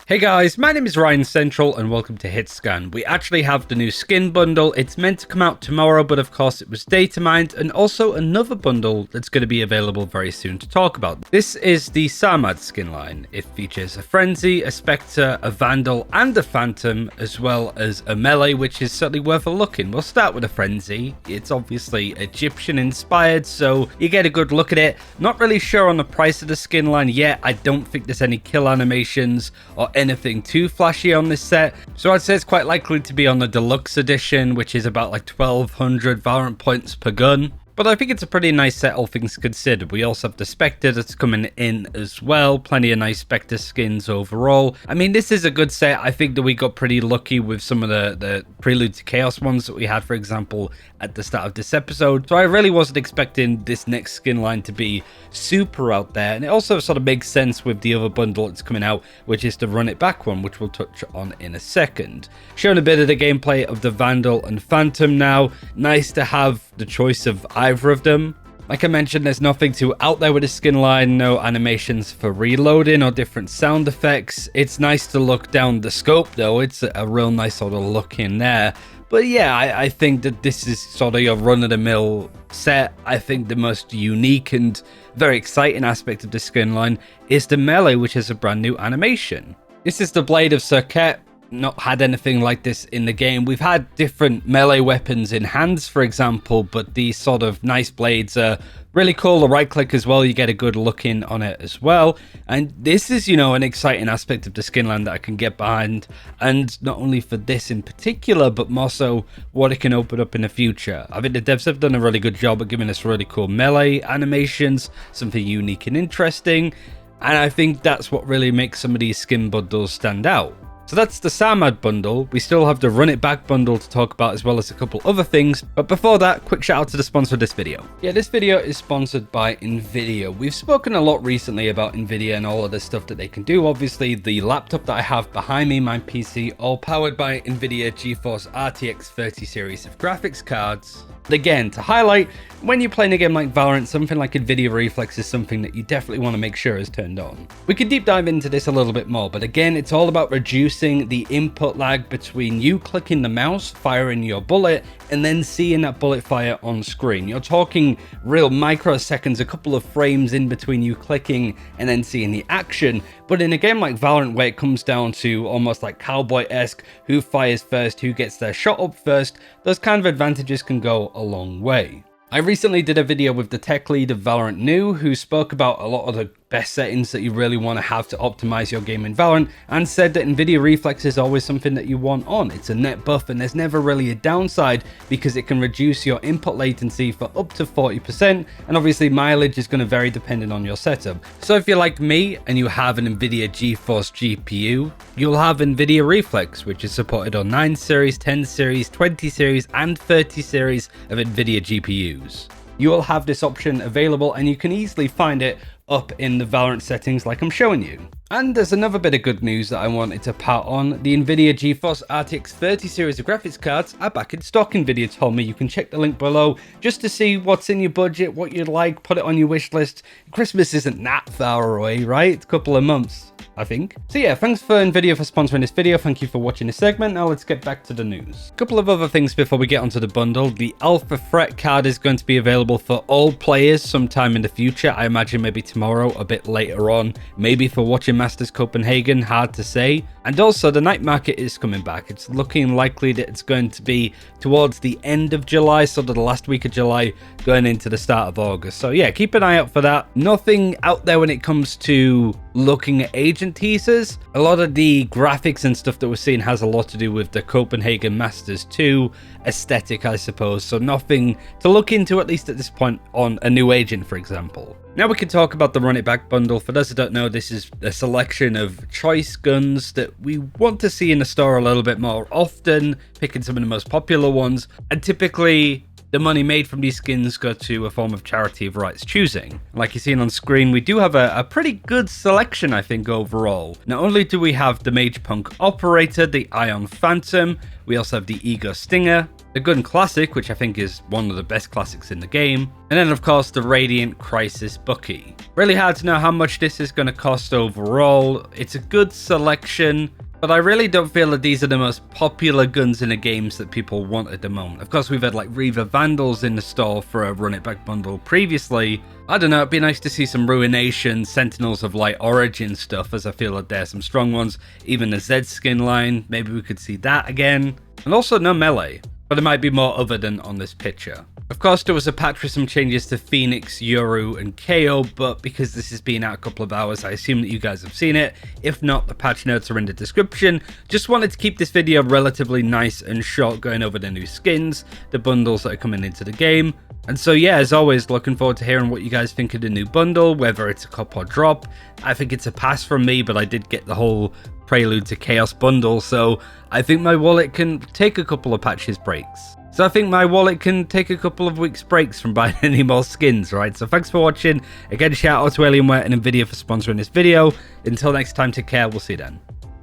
Hey guys, my name is RyanCentral and welcome to HitScan. We actually have the new skin bundle. It's meant to come out tomorrow, but of course it was data mined, and also another bundle that's going to be available very soon to talk about. This is the Sarmad skin line. It features a Frenzy, a Spectre, a Vandal, and a Phantom, as well as a melee, which is certainly worth a look in. We'll start with a Frenzy. It's obviously Egyptian inspired, so you get a good look at it. Not really sure on the price of the skin line yet. I don't think there's any kill animations or anything too flashy on this set, so I'd say it's quite likely to be on the deluxe edition, which is about like 1200 Valorant points per gun. But I think it's a pretty nice set, all things considered. We also have the Spectre that's coming in as well. Plenty of nice Spectre skins overall. I mean, this is a good set. I think that we got pretty lucky with some of the Prelude to Chaos ones that we had, for example, at the start of this episode. So I really wasn't expecting this next skin line to be super out there. And it also sort of makes sense with the other bundle that's coming out, which is the Run It Back one, which we'll touch on in a second. Showing a bit of the gameplay of the Vandal and Phantom now. Nice to have the choice of either of them. Like I mentioned, there's nothing too out there with the skin line, no animations for reloading or different sound effects. It's nice to look down the scope though, it's a real nice sort of look in there. But yeah, I think that this is sort of your run-of-the-mill set. I think the most unique and very exciting aspect of the skin line is the melee, which is a brand new animation. This is the Blade of Circuit. Not had anything like this in the game. We've had different melee weapons in hands, for example, but these sort of nice blades are really cool. The right click as well, you get a good look in on it as well. And this is, you know, an exciting aspect of the skin line that I can get behind, and not only for this in particular, but more so what it can open up in the future. I think the devs have done a really good job at giving us really cool melee animations, something unique and interesting, and I think that's what really makes some of these skin bundles stand out. So that's the Sarmad bundle. We still have the Run It Back bundle to talk about, as well as a couple other things. But before that, quick shout out to the sponsor of this video. Yeah, this video is sponsored by Nvidia. We've spoken a lot recently about Nvidia and all of the stuff that they can do. Obviously, the laptop that I have behind me, my PC, all powered by Nvidia GeForce RTX 30 series of graphics cards. Again, to highlight, when you're playing a game like Valorant, something like Nvidia Reflex is something that you definitely want to make sure is turned on. We could deep dive into this a little bit more, but again, it's all about reducing the input lag between you clicking the mouse, firing your bullet, and then seeing that bullet fire on screen. You're talking real microseconds, a couple of frames in between you clicking and then seeing the action. But in a game like Valorant, where it comes down to almost like cowboy-esque, who fires first, who gets their shot up first, those kind of advantages can go a long way. I recently did a video with the tech lead of Valorant New, who spoke about a lot of the best settings that you really want to have to optimize your game in Valorant, and said that Nvidia Reflex is always something that you want on. It's a net buff and there's never really a downside, because it can reduce your input latency for up to 40%, and obviously mileage is going to vary depending on your setup. So if you're like me and you have an Nvidia GeForce GPU, you'll have Nvidia Reflex, which is supported on 9 series, 10 series, 20 series, and 30 series of Nvidia GPUs. You will have this option available, and you can easily find it up in the Valorant settings like I'm showing you. And there's another bit of good news that I wanted to part on. The Nvidia GeForce RTX 30 series of graphics cards are back in stock. Nvidia told me. You can check the link below just to see what's in your budget, what you'd like, put it on your wish list. Christmas isn't that far away, right? It's a couple of months, I think. So yeah, thanks for Nvidia for sponsoring this video. Thank you for watching this segment. Now let's get back to the news. A couple of other things before we get onto the bundle. The Alpha Threat card is going to be available for all players sometime in the future. I imagine maybe tomorrow, a bit later on. Maybe for watching Masters Copenhagen, hard to say. And also the night market is coming back. It's looking likely that it's going to be towards the end of July, sort of the last week of July, going into the start of August. So yeah, keep an eye out for that. Nothing out there when it comes to looking at agent teasers. A lot of the graphics and stuff that we're seeing has a lot to do with the Copenhagen Masters 2 aesthetic, I suppose. So nothing to look into, at least at this point, on a new agent, for example. Now we can talk about the Run It Back bundle. For those who don't know, this is a selection of choice guns that we want to see in the store a little bit more often, picking some of the most popular ones. And typically, the money made from these skins go to a form of charity of Riot's choosing. Like you're seeing on screen, we do have a pretty good selection, I think, overall. Not only do we have the Mage Punk Operator, the Ion Phantom, we also have the Ego Stinger, the Gun Classic, which I think is one of the best classics in the game, and then of course the Radiant Crisis Bucky. Really hard to know how much this is going to cost overall. It's a good selection, but I really don't feel that these are the most popular guns in the games that people want at the moment. Of course, we've had like Reaver Vandals in the store for a Run It Back bundle previously. I don't know, it'd be nice to see some Ruination, Sentinels of Light Origin stuff, as I feel that there's some strong ones. Even the Z skin line, maybe we could see that again. And also no melee, but it might be more other than on this picture. Of course, there was a patch with some changes to Phoenix, Yoru, and KO, but because this has been out a couple of hours, I assume that you guys have seen it. If not, the patch notes are in the description. Just wanted to keep this video relatively nice and short, going over the new skins, the bundles that are coming into the game. And so yeah, as always, looking forward to hearing what you guys think of the new bundle, whether it's a cop or drop. I think it's a pass from me, but I did get the whole Prelude to Chaos bundle, so I think my wallet can take a couple of patches breaks. So I think my wallet can take a couple of weeks breaks from buying any more skins, right? So thanks for watching. Again, shout out to Alienware and Nvidia for sponsoring this video. Until next time, take care. We'll see you then.